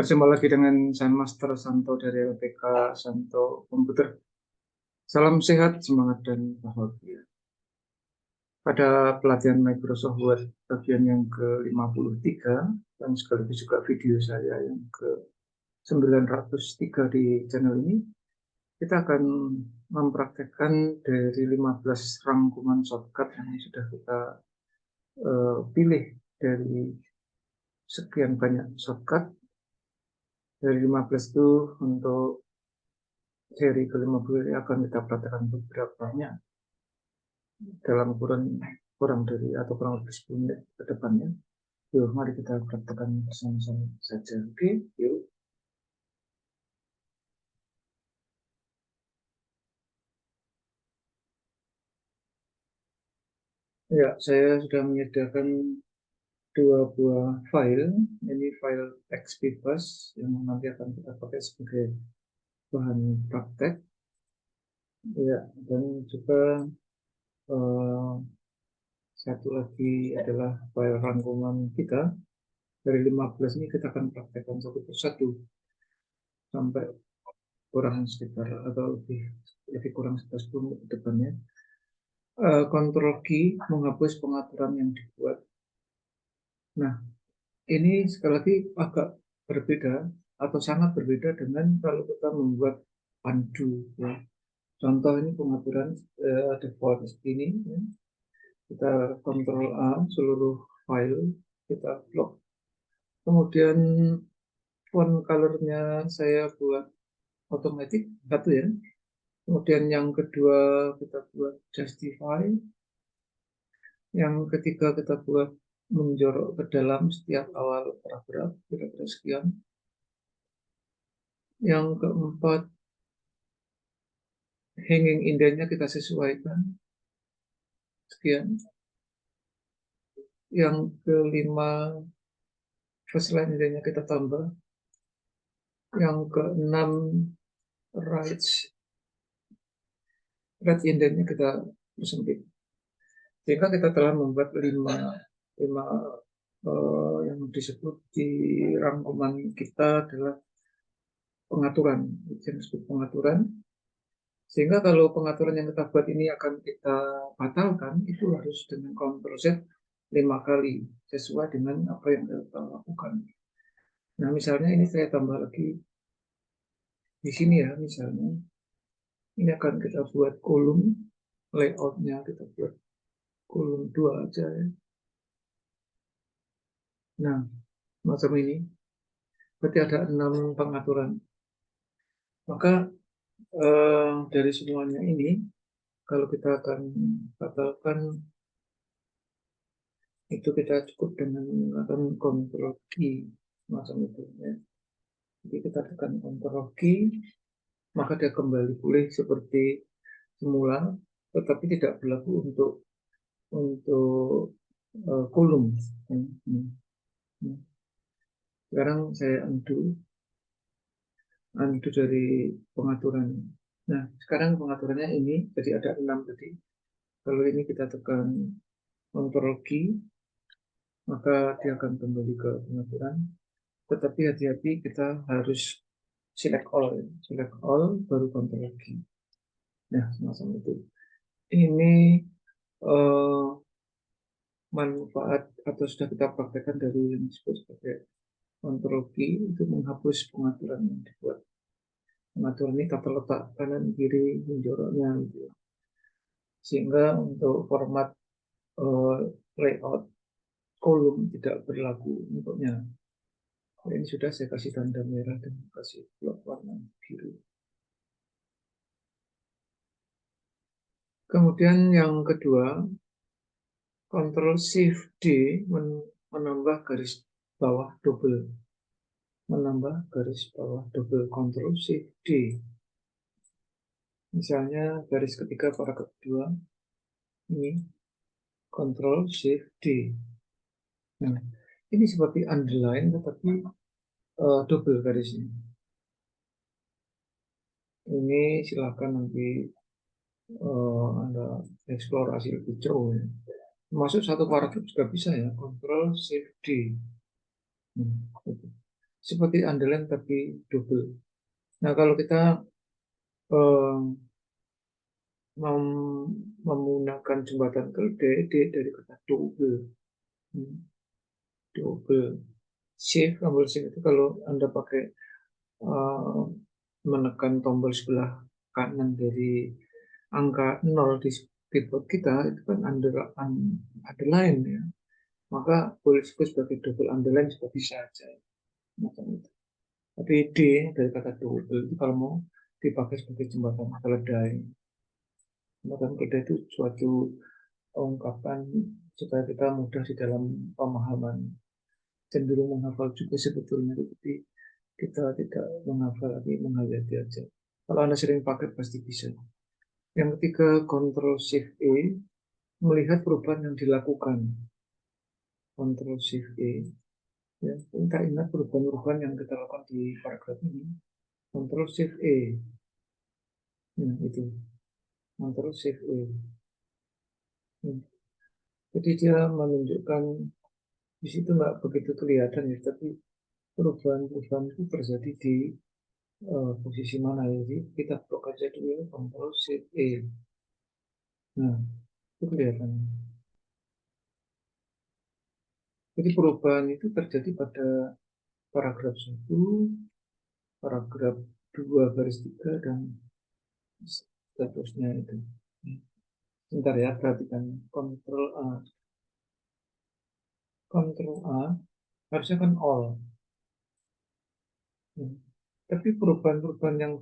Berjumpa lagi dengan saya Master Santo dari LPK Santo Komputer. Salam sehat, semangat, dan bahagia. Pada pelatihan Microsoft Word bagian yang ke-53, dan sekaligus juga video saya yang ke-903 di channel ini, kita akan mempraktekkan dari 15 rangkuman shortcut yang sudah kita pilih dari sekian banyak shortcut. Dari 15 itu untuk seri ke-50 akan kita praktekkan beberapanya dalam kurang dari atau kurang lebih 10 menit ke depannya. Yuk, mari kita praktekkan bersama-sama saja. Oke, yuk. Ya, saya sudah menyediakan dua buah file. Ini file teks bebas yang nanti akan kita pakai sebagai bahan praktek. Ya, dan juga satu lagi adalah file rangkuman kita. Dari 15 ini kita akan praktekkan satu persatu sampai kurang sekitar atau lebih kurang sekitar 10 menit ke depannya. Kontrol key menghapus pengaturan yang dibuat. Nah, ini sekali lagi agak berbeda atau sangat berbeda dengan kalau kita membuat undo. Ya. Contoh ini pengaturan default ini. Ya. Kita Ctrl A seluruh file kita blok. Kemudian font colornya saya buat otomatis satu ya. Kemudian yang kedua kita buat justify. Yang ketiga kita buat menjorok ke dalam setiap awal paragraf, kira-kira sekian. Yang keempat, hanging indentnya kita sesuaikan, sekian. Yang kelima, first line indentnya kita tambah. Yang keenam, right indentnya kita persempit. Sehingga kita telah membuat lima yang disebut di rangkuman kita adalah pengaturan, yang disebut pengaturan. Sehingga kalau pengaturan yang kita buat ini akan kita batalkan, itu harus dengan Ctrl Z 5 kali, sesuai dengan apa yang kita lakukan. Nah, misalnya ini saya tambah lagi di sini ya, misalnya. Ini akan kita buat kolom, layoutnya kita buat kolom 2 aja ya. Nah, macam ini. Berarti ada 6 pengaturan. Maka dari semuanya ini, kalau kita akan batalkan, itu kita cukup dengan menggunakan Ctrl key macam itu ya. Jadi kita tekan Ctrl key, maka dia kembali pulih seperti semula, tetapi tidak berlaku untuk kolom. Sekarang saya undo dari pengaturan. Nah, sekarang pengaturannya ini jadi ada 6 tadi. Kalau ini kita tekan Ctrl key, maka dia akan kembali ke pengaturan. Tetapi hati-hati, kita harus select all baru Ctrl key. Nah, semacam itu. Ini manfaat atau sudah kita praktekkan dari yang disebut sebagai Ctrl key, itu menghapus pengaturan yang dibuat. Pengaturan ini tata letak kanan kiri menjoroknya gitu. Sehingga untuk format layout kolom tidak berlaku untuknya. Ini sudah saya kasih tanda merah dan kasih blok warna biru. Kemudian yang kedua, Ctrl Shift D menambah garis bawah double. Menambah garis bawah double, Ctrl Shift D. Misalnya garis ketiga paragraf kedua, ini Ctrl Shift D. Nah, ini seperti underline tetapi double garisnya. Ini silakan nanti Anda eksplorasi lebih jauh ya. Masuk satu paragraf juga bisa ya, Ctrl Shift D. Gitu. seperti underline tapi double. Nah, kalau kita eh, menggunakan jembatan kode dari kata double. Hmm, double. Shift, tombol shift itu kalau Anda pakai eh, menekan tombol sebelah kanan dari angka 0 di keyboard kita, itu kan underline ya. Maka boleh disebut sebagai double underline juga bisa saja. Macam itu. Tapi D dari kata double itu kalau mau dipakai sebagai jembatan keledai. Jembatan keledai itu suatu ungkapan supaya kita mudah di dalam pemahaman, cenderung menghafal juga sebetulnya, tapi kita tidak menghafal lagi, menghayati aja. Kalau Anda sering pakai pasti bisa. Yang ketiga, Ctrl Shift E, melihat perubahan yang dilakukan. Ctrl Shift E. Ya, kita ingat perubahan-perubahan yang kita lakukan di paragraf ini. Ctrl Shift E. Nah, itu. Ctrl Shift E. Hmm. Jadi dia menunjukkan di situ nggak begitu kelihatan ya, tapi perubahan-perubahan itu terjadi di posisi mana ya. Jadi kita blok aja dulu Ctrl Shift E. Nah, itu kelihatan. Jadi perubahan itu terjadi pada paragraf 1, paragraf 2 garis 3 dan seterusnya itu. Sebentar ya, perhatikan. Ctrl A. Ctrl A, harusnya kan all. Tapi perubahan-perubahan yang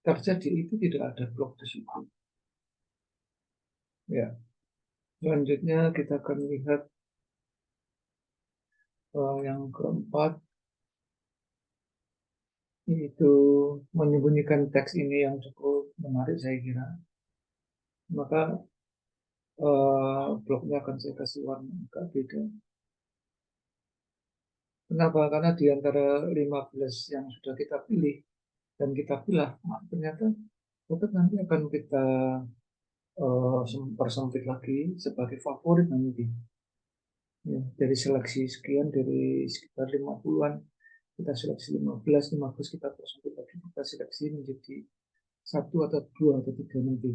terjadi itu tidak ada blok di situ. Ya, selanjutnya kita akan lihat yang keempat, yaitu menyembunyikan teks ini yang cukup menarik saya kira. Maka bloknya akan saya kasih warna agak beda. Kenapa? Karena di antara 15 yang sudah kita pilih dan kita pilih, ternyata tetap nanti akan kita persempit lagi sebagai favorit nanti. Ya, dari seleksi sekian, dari sekitar 50-an, kita seleksi 15 kita persempit lagi, kita seleksi menjadi 1 atau 2 atau 3 nanti.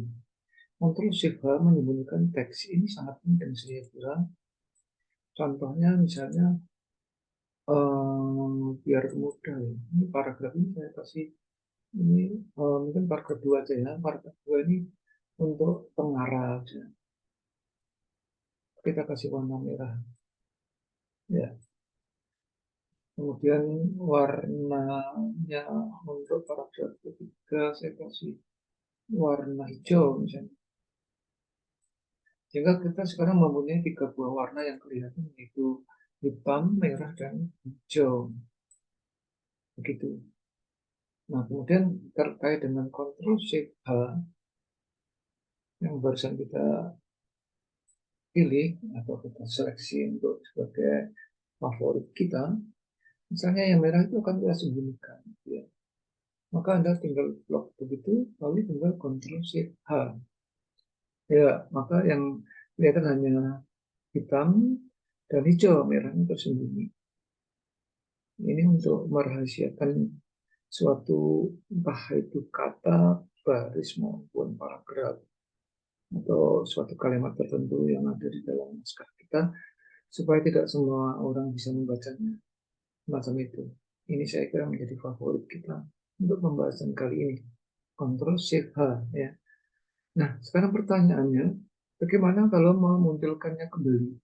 Untuk Shift menyembunyikan teks ini sangat penting saya kira. Contohnya misalnya biar mudah ya. Ini paragraf ini saya kasih ini mungkin paragraf 2 aja ya. Paragraf 2 ini untuk pengarah aja. Kita kasih warna merah. Ya. Kemudian warnanya untuk paragraf ketiga saya kasih warna hijau misalnya. Sehingga kita sekarang mempunyai 3 buah warna yang kelihatan, yaitu hitam, merah, dan hijau. Begitu. Nah, kemudian terkait dengan Ctrl Shift H yang barusan kita pilih atau kita seleksi untuk sebagai favorit kita, misalnya yang merah itu akan kita sembunyikan. Ya. Maka Anda tinggal blok begitu, lalu tinggal Ctrl Shift H. Ya, maka yang kelihatan hanya hitam dan hijau, merahnya tersembunyi. Ini untuk merahasiakan suatu entah itu kata, baris maupun paragraf atau suatu kalimat tertentu yang ada di dalam naskah kita supaya tidak semua orang bisa membacanya macam itu. Ini saya kira menjadi favorit kita untuk pembahasan kali ini. Ctrl Shift H ya. Nah, sekarang pertanyaannya, bagaimana kalau memunculkannya kembali?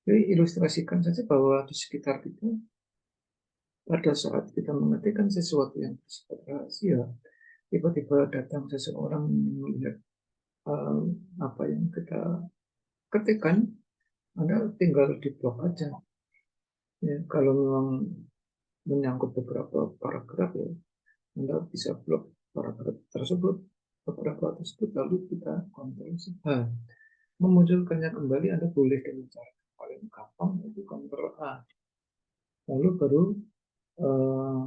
Jadi ilustrasikan saja bahwa di sekitar kita pada saat kita mengetikkan sesuatu yang bersifat rahasia, tiba-tiba datang seseorang melihat apa yang kita ketikkan, Anda tinggal di blok aja. Ya, kalau memang menyangkut beberapa paragraf ya, Anda bisa blok paragraf tersebut, beberapa tersebut, lalu kita kontrol. Memunculkannya kembali Anda boleh dengan cara paling gampang, yaitu Ctrl A. Lalu baru eh,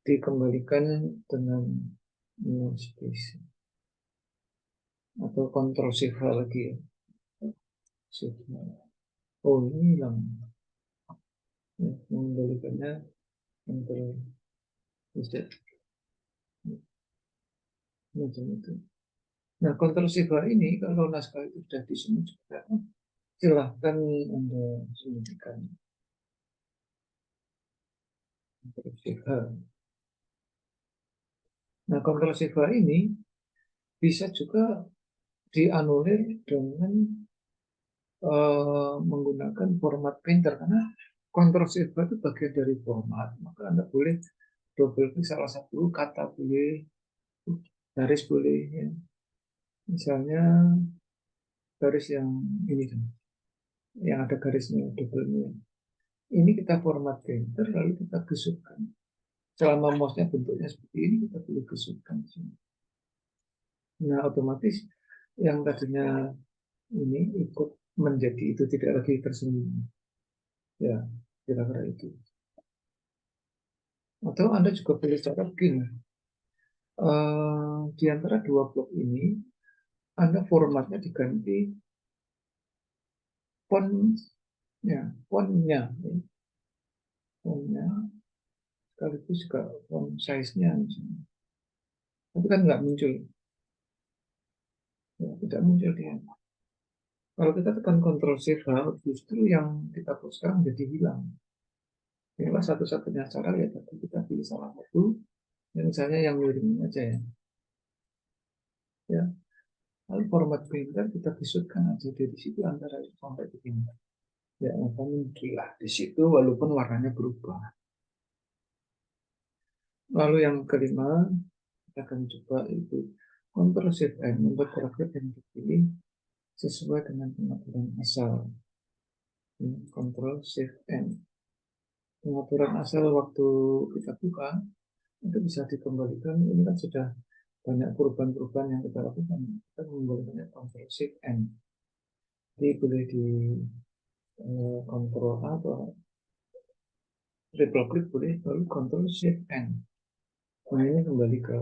dikembalikan dengan no space atau Ctrl Shift lagi ya. Shift. Oh, ini hilang. Ya, mengembalikannya control Z macam itu. Nah, kontrol Shift ini kalau naskah itu sudah disemutkan, silahkan Anda sembunyikan kontrol Shift. Nah, kontrol Shift ini bisa juga dianulir dengan menggunakan format printer, karena kontrol Shift itu bagian dari format, maka Anda boleh double klik salah satu kata, boleh garis, boleh ya. Misalnya garis yang ini, yang ada garisnya double-nya. Ini kita format printer, lalu kita gesukkan. Selama mouse-nya bentuknya seperti ini, kita boleh gesukkan. Nah, otomatis yang tadinya ini ikut menjadi itu, tidak lagi tersembunyi. Ya, kira-kira itu. Atau Anda juga boleh cara begini. Di antara dua blok ini, Anda formatnya diganti fontnya, fontnya, fontnya, sekaligus juga font size-nya misalnya. Tapi kan nggak muncul, ya, tidak muncul dia. Kalau kita tekan Ctrl Shift H, justru yang kita buat sekarang jadi hilang. Inilah satu-satunya cara ya, tapi kita pilih salah satu, dan misalnya yang miring aja ya. Ya, lalu format printer kita bisutkan aja dari situ antara itu sampai ke sini. Ya, maka muncullah di situ walaupun warnanya berubah. Lalu yang kelima, kita akan coba itu Ctrl Shift N, membuat karakter yang terpilih sesuai dengan pengaturan asal. Ctrl Shift N. Pengaturan asal waktu kita buka itu bisa dikembalikan. Ini kan sudah banyak perubahan-perubahan yang kita lakukan. Kita mengembalikannya Ctrl Shift N. Jadi boleh di Ctrl A atau triple klik boleh, lalu Ctrl Shift N. Nah, ini kembali ke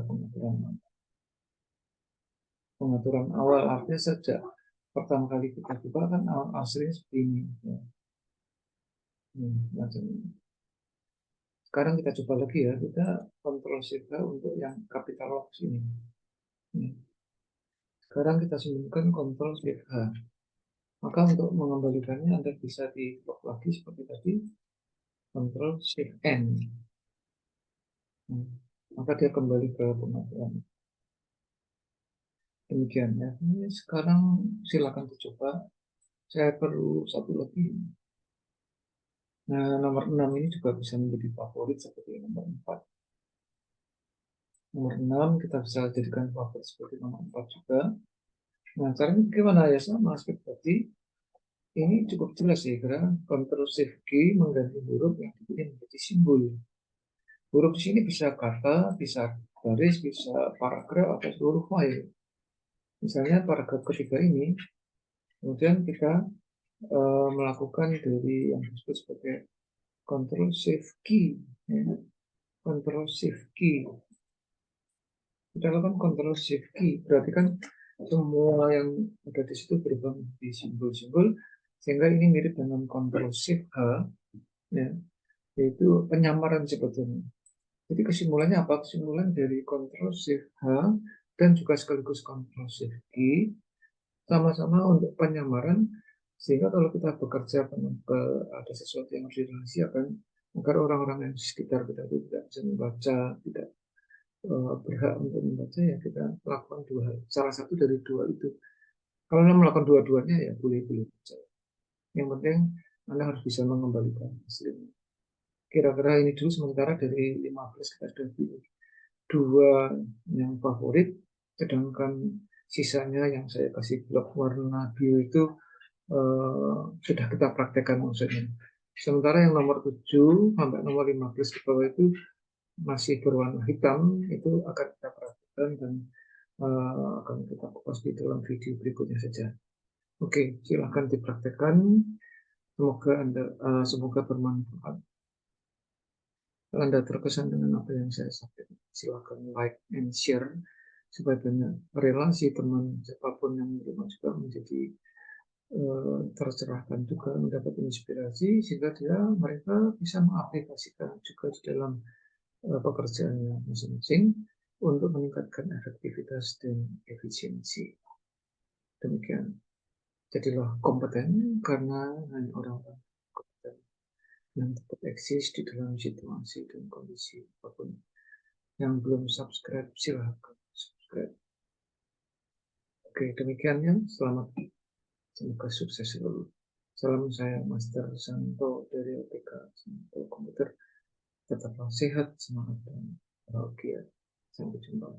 pengaturan awal, artinya sejak pertama kali kita buka kan aslinya seperti ini. Ya. Macam ini. Sekarang kita coba lagi ya, kita Ctrl Shift untuk yang capital box ini. Sekarang kita sembunyikan Ctrl Shift H. Maka untuk mengembalikannya Anda bisa di lock lagi seperti tadi, Ctrl Shift N. Maka dia kembali ke pengaturan. Demikian ya. Ini sekarang silakan dicoba. Saya perlu satu lagi. Nah, nomor 6 ini juga bisa menjadi favorit seperti nomor 4. Nomor 6 kita bisa jadikan favorit seperti nomor 4 juga. Nah, caranya bagaimana ya, sama seperti tadi. Ini cukup jelas ya, karena Ctrl Shift G mengganti huruf yang dipilih menjadi simbol. Huruf di sini bisa kata, bisa garis, bisa paragraf, atau seluruh file. Misalnya paragraf ketiga ini, kemudian kita melakukan dari yang disebut sebagai Ctrl Shift Key, ya. Ctrl Shift Key. Kita lakukan Ctrl Shift Key, berarti kan semua yang ada di situ berubah menjadi simbol-simbol, sehingga ini mirip dengan Ctrl Shift H, ya, yaitu penyamaran sebetulnya. Jadi kesimpulannya apa? Kesimpulan dari Ctrl Shift H dan juga sekaligus Ctrl Shift K sama-sama untuk penyamaran, sehingga kalau kita bekerja ada sesuatu yang harus dirahasiakan agar orang-orang yang di sekitar kita itu tidak bisa membaca, tidak berhak untuk membaca, ya kita lakukan dua hal. Salah satu dari dua itu. Kalau Anda melakukan dua-duanya ya boleh-boleh saja. Yang penting Anda harus bisa mengembalikan hasilnya. Kira-kira ini dulu, sementara dari 15 kita sudah pilih dua yang favorit, sedangkan sisanya yang saya kasih blok warna biru itu sudah kita praktekkan maksudnya. Sementara yang nomor 7 sampai nomor 15 ke bawah itu masih berwarna hitam, itu akan kita praktekkan dan akan kita post di dalam video berikutnya saja. Oke, silahkan dipraktekkan. Semoga bermanfaat. Kalau Anda terkesan dengan apa yang saya sampaikan, silakan like and share supaya banyak relasi teman siapapun yang menerima juga menjadi tercerahkan juga, mendapat inspirasi sehingga mereka bisa mengaplikasikan juga di dalam pekerjaannya masing-masing untuk meningkatkan efektivitas dan efisiensi. Demikian. Jadilah kompeten karena hanya orang-orang kompeten yang tetap eksis di dalam situasi dan kondisi apapun. Yang belum subscribe, silahkan subscribe. Oke, demikian ya. Selamat. Semoga sukses selalu. Salam saya, Master Santo dari OPK Santo Komputer. Tetaplah sehat, semangat, dan bahagia. Sampai jumpa.